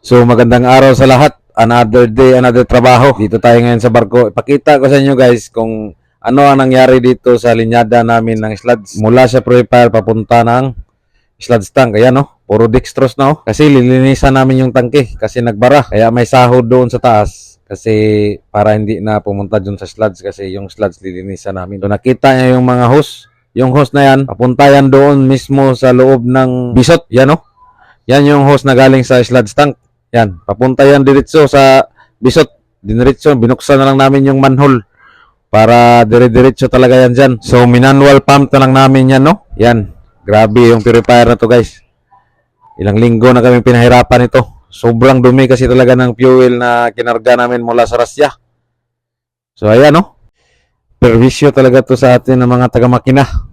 So magandang araw sa lahat. Another day, another trabaho. Dito tayo ngayon sa barko. Ipakita ko sa inyo guys kung ano ang nangyari dito sa linyada namin ng sludge. Mula sa purifier papunta ng sludge tank. Ayan no, puro dextrose na oh. Kasi lilinisan namin yung tangke kasi nagbara. Kaya may sahod doon sa taas. Kasi para hindi na pumunta dun sa sludge kasi yung sludge lilinisan namin. So nakita niya yung mga hose. Yung hose na yan, papunta yan doon mismo sa loob ng bisot. Yan oh. Yan yung hose na galing sa sludge tank. Yan, papunta yan diretso sa bisot. Diniretso, binuksan na lang namin yung manhole para dire-diretso talaga yan dyan. So, manual pump na lang namin yan, no? Yan, grabe yung purifier na to, guys. Ilang linggo na kami pinahirapan ito. Sobrang dumi kasi talaga ng fuel na kinarga namin mula sa Russia. So, ayan, no? Perwisyo talaga to sa atin ng mga taga-makina.